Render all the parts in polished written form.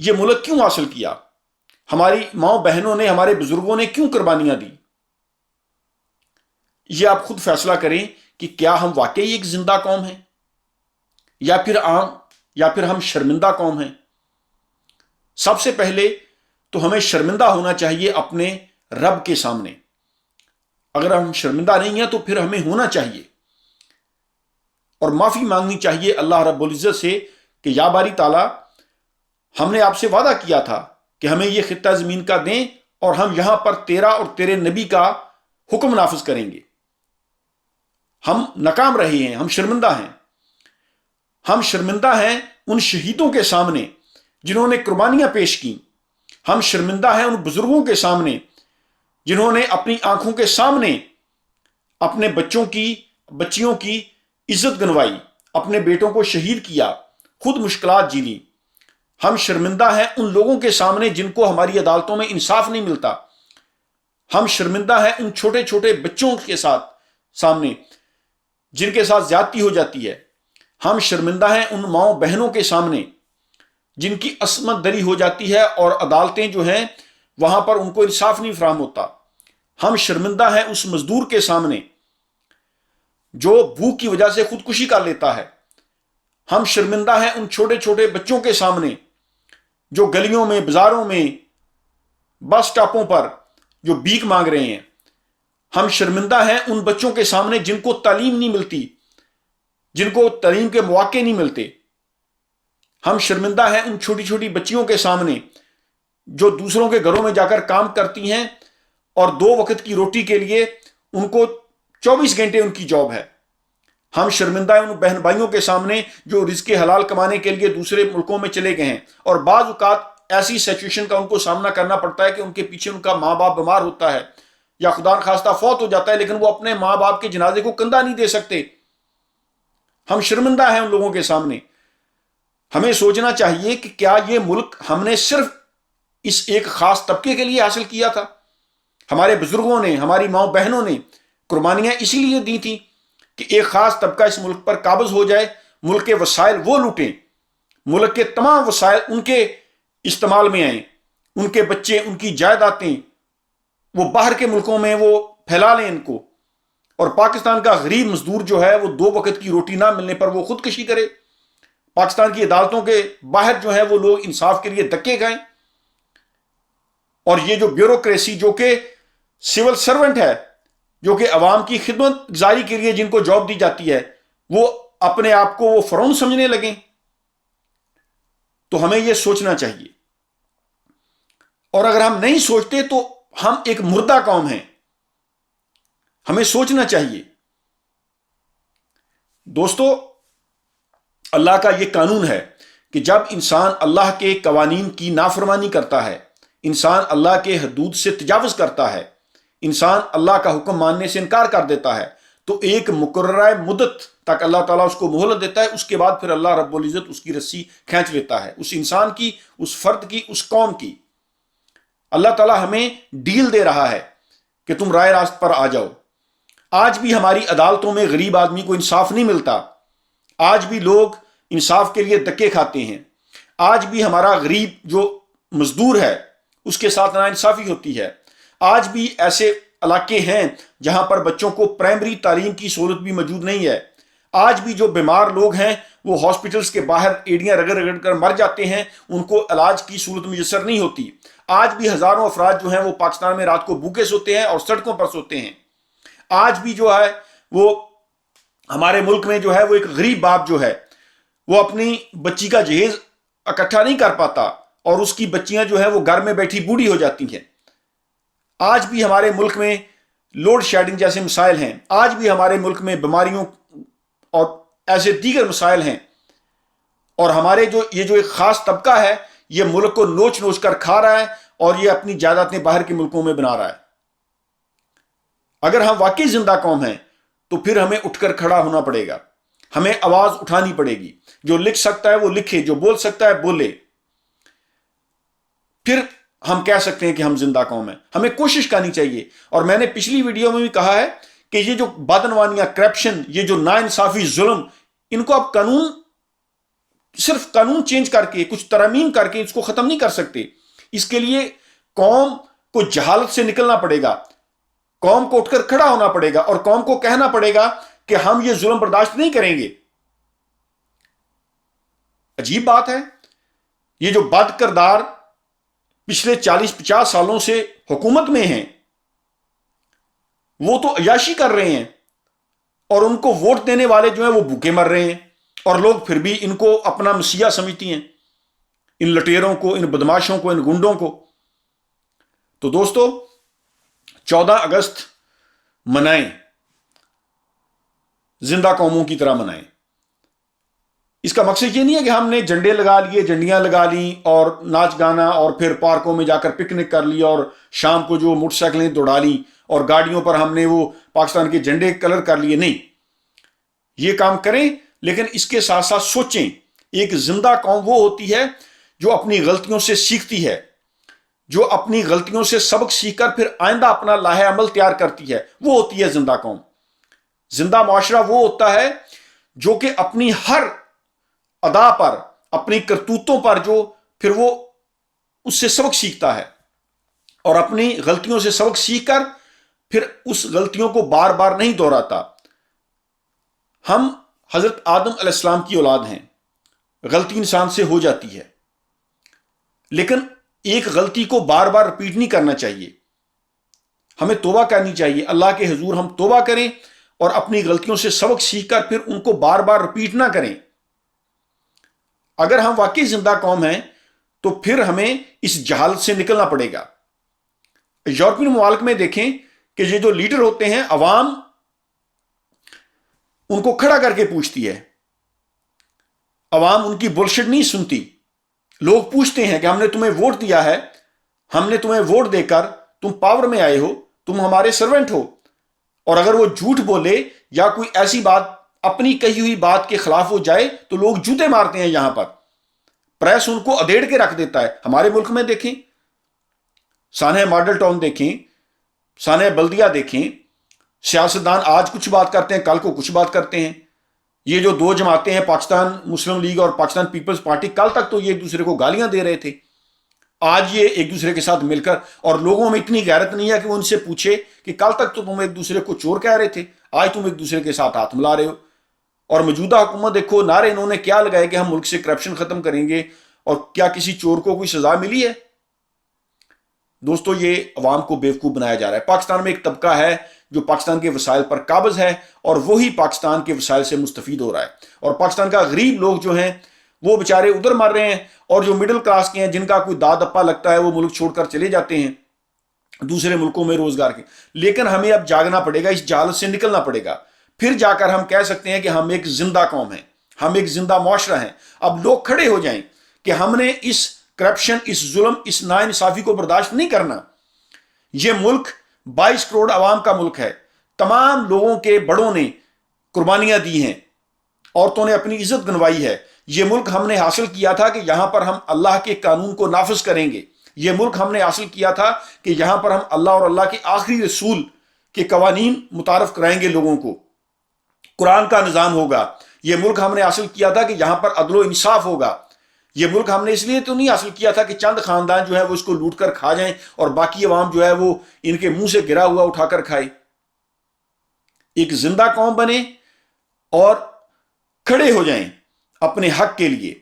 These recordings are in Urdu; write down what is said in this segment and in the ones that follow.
یہ ملک کیوں حاصل کیا؟ ہماری ماؤں بہنوں نے، ہمارے بزرگوں نے کیوں قربانیاں دی؟ یہ آپ خود فیصلہ کریں کہ کیا ہم واقعی ایک زندہ قوم ہیں یا پھر ہم شرمندہ قوم ہیں۔ سب سے پہلے تو ہمیں شرمندہ ہونا چاہیے اپنے رب کے سامنے۔ اگر ہم شرمندہ نہیں ہیں تو پھر ہمیں ہونا چاہیے اور معافی مانگنی چاہیے اللہ رب العزت سے کہ یا باری تعالیٰ، ہم نے آپ سے وعدہ کیا تھا کہ ہمیں یہ خطہ زمین کا دیں اور ہم یہاں پر تیرا اور تیرے نبی کا حکم نافذ کریں گے۔ ہم ناکام رہے ہیں، ہم شرمندہ ہیں۔ ہم شرمندہ ہیں ان شہیدوں کے سامنے جنہوں نے قربانیاں پیش کی۔ ہم شرمندہ ہیں ان بزرگوں کے سامنے جنہوں نے اپنی آنکھوں کے سامنے اپنے بچیوں کی عزت گنوائی، اپنے بیٹوں کو شہید کیا، خود مشکلات جھیلی۔ ہم شرمندہ ہیں ان لوگوں کے سامنے جن کو ہماری عدالتوں میں انصاف نہیں ملتا۔ ہم شرمندہ ہیں ان چھوٹے چھوٹے بچوں کے سامنے جن کے ساتھ زیادتی ہو جاتی ہے۔ ہم شرمندہ ہیں ان ماؤں بہنوں کے سامنے جن کی عصمت دری ہو جاتی ہے اور عدالتیں جو ہیں وہاں پر ان کو انصاف نہیں فراہم ہوتا۔ ہم شرمندہ ہیں اس مزدور کے سامنے جو بھوک کی وجہ سے خودکشی کر لیتا ہے۔ ہم شرمندہ ہیں ان چھوٹے چھوٹے بچوں کے سامنے جو گلیوں میں، بازاروں میں، بس سٹاپوں پر جو بھیک مانگ رہے ہیں۔ ہم شرمندہ ہیں ان بچوں کے سامنے جن کو تعلیم نہیں ملتی، جن کو تعلیم کے مواقع نہیں ملتے۔ ہم شرمندہ ہیں ان چھوٹی چھوٹی بچیوں کے سامنے جو دوسروں کے گھروں میں جا کر کام کرتی ہیں اور 2 وقت کی روٹی کے لیے ان کو 24 گھنٹے ان کی جاب ہے۔ ہم شرمندہ ہیں ان بہن بھائیوں کے سامنے جو رزق حلال کمانے کے لیے دوسرے ملکوں میں چلے گئے ہیں اور بعض اوقات ایسی سچویشن کا ان کو سامنا کرنا پڑتا ہے کہ ان کے پیچھے ان کا ماں باپ بیمار ہوتا ہے یا خدا نخواستہ فوت ہو جاتا ہے، لیکن وہ اپنے ماں باپ کے جنازے کو کندھا نہیں دے سکتے۔ ہم شرمندہ ہیں ان لوگوں کے سامنے۔ ہمیں سوچنا چاہیے کہ کیا یہ ملک ہم نے صرف اس ایک خاص طبقے کے لیے حاصل کیا تھا؟ ہمارے بزرگوں نے، ہماری ماؤں بہنوں نے قربانیاں اسی لیے دی تھیں کہ ایک خاص طبقہ اس ملک پر قابض ہو جائے، ملک کے وسائل وہ لوٹیں، ملک کے تمام وسائل ان کے استعمال میں آئیں، ان کے بچے، ان کی جائیدادیں وہ باہر کے ملکوں میں وہ پھیلا لیں ان کو، اور پاکستان کا غریب مزدور جو ہے وہ 2 وقت کی روٹی نہ ملنے پر وہ خودکشی کرے۔ پاکستان کی عدالتوں کے باہر جو ہے وہ لوگ انصاف کے لیے دھکے کھائیں، اور یہ جو بیوروکریسی جو کہ سول سرونٹ ہے، جو کہ عوام کی خدمت گزاری کے لیے جن کو جاب دی جاتی ہے، وہ اپنے آپ کو وہ فرعون سمجھنے لگیں۔ تو ہمیں یہ سوچنا چاہیے، اور اگر ہم نہیں سوچتے تو ہم ایک مردہ قوم ہیں۔ ہمیں سوچنا چاہیے۔ دوستو، اللہ کا یہ قانون ہے کہ جب انسان اللہ کے قوانین کی نافرمانی کرتا ہے، انسان اللہ کے حدود سے تجاوز کرتا ہے، انسان اللہ کا حکم ماننے سے انکار کر دیتا ہے، تو ایک مقررہ مدت تک اللہ تعالیٰ اس کو مہلت دیتا ہے۔ اس کے بعد پھر اللہ رب العزت اس کی رسی کھینچ لیتا ہے، اس انسان کی، اس فرد کی، اس قوم کی۔ اللہ تعالیٰ ہمیں ڈیل دے رہا ہے کہ تم رائے راست پر آ جاؤ۔ آج بھی ہماری عدالتوں میں غریب آدمی کو انصاف نہیں ملتا، آج بھی لوگ انصاف کے لیے دھکے کھاتے ہیں، آج بھی ہمارا غریب جو مزدور ہے اس کے ساتھ ناانصافی ہوتی ہے، آج بھی ایسے علاقے ہیں جہاں پر بچوں کو پرائمری تعلیم کی سہولت بھی موجود نہیں ہے، آج بھی جو بیمار لوگ ہیں وہ ہاسپٹلز کے باہر ایڑیاں رگڑ رگڑ کر مر جاتے ہیں، ان کو علاج کی سہولت میسر نہیں ہوتی۔ آج بھی ہزاروں افراد جو ہیں وہ پاکستان میں رات کو بھوکے سوتے ہیں اور سڑکوں پر سوتے ہیں۔ آج بھی جو ہے وہ ہمارے ملک میں جو ہے وہ ایک غریب باپ جو ہے وہ اپنی بچی کا جہیز اکٹھا نہیں کر پاتا اور اس کی بچیاں جو ہے وہ گھر میں بیٹھی بوڑھی ہو جاتی ہیں۔ آج بھی ہمارے ملک میں لوڈ شیڈنگ جیسے مسائل ہیں، آج بھی ہمارے ملک میں بیماریوں اور ایسے دیگر مسائل ہیں، اور ہمارے یہ جو ایک خاص طبقہ ہے یہ ملک کو نوچ نوچ کر کھا رہا ہے اور یہ اپنی جائیدادیں باہر کے ملکوں میں بنا رہا ہے۔ اگر ہم واقعی زندہ قوم ہیں تو پھر ہمیں اٹھ کر کھڑا ہونا پڑے گا، ہمیں آواز اٹھانی پڑے گی۔ جو لکھ سکتا ہے وہ لکھے، جو بول سکتا ہے بولے، پھر ہم کہہ سکتے ہیں کہ ہم زندہ قوم ہیں۔ ہمیں کوشش کرنی چاہیے، اور میں نے پچھلی ویڈیو میں بھی کہا ہے کہ یہ جو بدعنوانیاں، کرپشن، یہ جو ناانصافی، ظلم، ان کو اب قانون صرف قانون چینج کر کے کچھ ترامیم کر کے اس کو ختم نہیں کر سکتے. اس کے لیے قوم کو جہالت سے نکلنا پڑے گا, قوم کو اٹھ کر کھڑا ہونا پڑے گا اور قوم کو کہنا پڑے گا کہ ہم یہ ظلم برداشت نہیں کریں گے. عجیب بات ہے, یہ جو بد کردار پچھلے 40-50 سالوں سے حکومت میں ہیں وہ تو عیاشی کر رہے ہیں, اور ان کو ووٹ دینے والے جو ہیں وہ بھوکے مر رہے ہیں, اور لوگ پھر بھی ان کو اپنا مسیحا سمجھتی ہیں, ان لٹیروں کو, ان بدماشوں کو, ان گنڈوں کو. تو دوستو 14 اگست منائیں, زندہ قوموں کی طرح منائیں. اس کا مقصد یہ نہیں ہے کہ ہم نے جھنڈے لگا لیے, جھنڈیاں لگا لیں اور ناچ گانا اور پھر پارکوں میں جا کر پکنک کر لی اور شام کو جو موٹر سائیکلیں دوڑا لیں اور گاڑیوں پر ہم نے وہ پاکستان کے جھنڈے کلر کر لیے. نہیں, یہ کام کریں لیکن اس کے ساتھ ساتھ سوچیں. ایک زندہ قوم وہ ہوتی ہے جو اپنی غلطیوں سے سیکھتی ہے, جو اپنی غلطیوں سے سبق سیکھ کر پھر آئندہ اپنا لاہ عمل تیار کرتی ہے, وہ ہوتی ہے زندہ قوم. زندہ معاشرہ وہ ہوتا ہے جو کہ اپنی ہر ادا پر, اپنی کرتوتوں پر جو پھر وہ اس سے سبق سیکھتا ہے اور اپنی غلطیوں سے سبق سیکھ کر پھر اس غلطیوں کو بار بار نہیں دہراتا. ہم حضرت آدم علیہ السلام کی اولاد ہیں, غلطی انسان سے ہو جاتی ہے, لیکن ایک غلطی کو بار بار رپیٹ نہیں کرنا چاہیے. ہمیں توبہ کرنی چاہیے, اللہ کے حضور ہم توبہ کریں اور اپنی غلطیوں سے سبق سیکھ کر پھر ان کو بار بار رپیٹ نہ کریں. اگر ہم واقعی زندہ قوم ہیں تو پھر ہمیں اس جہالت سے نکلنا پڑے گا. یورپین ممالک میں دیکھیں کہ یہ جو لیڈر ہوتے ہیں, عوام ان کو کھڑا کر کے پوچھتی ہے, عوام ان کی بلشٹ نہیں سنتی. لوگ پوچھتے ہیں کہ ہم نے تمہیں ووٹ دیا ہے, ہم نے تمہیں ووٹ دے کر تم پاور میں آئے ہو, تم ہمارے سرونٹ ہو, اور اگر وہ جھوٹ بولے یا کوئی ایسی بات اپنی کہی ہوئی بات کے خلاف ہو جائے تو لوگ جوتے مارتے ہیں. یہاں پر پریس ان کو ادھیڑ کے رکھ دیتا ہے. ہمارے ملک میں دیکھیں, سانحہ ماڈل ٹاؤن دیکھیں, سانحہ بلدیہ دیکھیں, سیاستدان آج کچھ بات کرتے ہیں, کل کو کچھ بات کرتے ہیں. یہ جو دو جماعتیں ہیں, پاکستان مسلم لیگ اور پاکستان پیپلز پارٹی, کل تک تو یہ ایک دوسرے کو گالیاں دے رہے تھے, آج یہ ایک دوسرے کے ساتھ مل کر, اور لوگوں میں اتنی غیرت نہیں ہے کہ وہ ان سے پوچھے کہ کل تک تو تم ایک دوسرے کو چور کہہ رہے تھے, آج تم ایک دوسرے کے ساتھ ہاتھ ملا رہے ہو. اور موجودہ حکومت دیکھو, نعرے انہوں نے کیا لگائے کہ ہم ملک سے کرپشن ختم کریں گے, اور کیا کسی چور کو کوئی سزا ملی ہے؟ دوستو یہ عوام کو بیوقوف بنایا جا رہا ہے. پاکستان میں ایک طبقہ ہے جو پاکستان کے وسائل پر قابض ہے اور وہی پاکستان کے وسائل سے مستفید ہو رہا ہے, اور پاکستان کا غریب لوگ جو ہیں وہ بیچارے ادھر مر رہے ہیں, اور جو مڈل کلاس کے ہیں جن کا کوئی داد اپا لگتا ہے وہ ملک چھوڑ کر چلے جاتے ہیں دوسرے ملکوں میں روزگار کے. لیکن ہمیں اب جاگنا پڑے گا, اس جہالت سے نکلنا پڑے گا, پھر جا کر ہم کہہ سکتے ہیں کہ ہم ایک زندہ قوم ہیں, ہم ایک زندہ معاشرہ ہیں. اب لوگ کھڑے ہو جائیں کہ ہم نے اس کرپشن, اس ظلم, اس ناانصافی کو برداشت نہیں کرنا. یہ ملک 22 کروڑ عوام کا ملک ہے, تمام لوگوں کے بڑوں نے قربانیاں دی ہیں, عورتوں نے اپنی عزت گنوائی ہے. یہ ملک ہم نے حاصل کیا تھا کہ یہاں پر ہم اللہ کے قانون کو نافذ کریں گے. یہ ملک ہم نے حاصل کیا تھا کہ یہاں پر ہم اللہ اور اللہ کے آخری رسول کے قوانین متعارف کرائیں گے لوگوں کو, قرآن کا نظام ہوگا. یہ ملک ہم نے حاصل کیا تھا کہ یہاں پر عدل و انصاف ہوگا. یہ ملک ہم نے اس لیے تو نہیں حاصل کیا تھا کہ چند خاندان جو ہے وہ اس کو لوٹ کر کھا جائیں اور باقی عوام جو ہے وہ ان کے منہ سے گرا ہوا اٹھا کر کھائے. ایک زندہ قوم بنے اور کھڑے ہو جائیں اپنے حق کے لیے.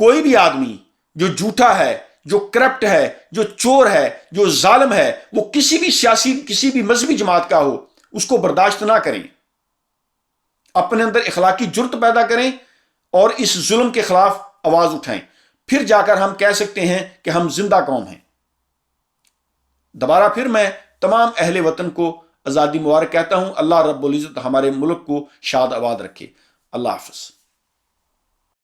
کوئی بھی آدمی جو جھوٹا ہے, جو کرپٹ ہے, جو چور ہے, جو ظالم ہے, وہ کسی بھی سیاسی, کسی بھی مذہبی جماعت کا ہو, اس کو برداشت نہ کریں. اپنے اندر اخلاقی جرت پیدا کریں اور اس ظلم کے خلاف آواز اٹھائیں. پھر جا کر ہم کہہ سکتے ہیں کہ ہم زندہ قوم ہیں. دوبارہ پھر میں تمام اہل وطن کو آزادی مبارک کہتا ہوں. اللہ رب العزت ہمارے ملک کو شاد آباد رکھے. اللہ حافظ.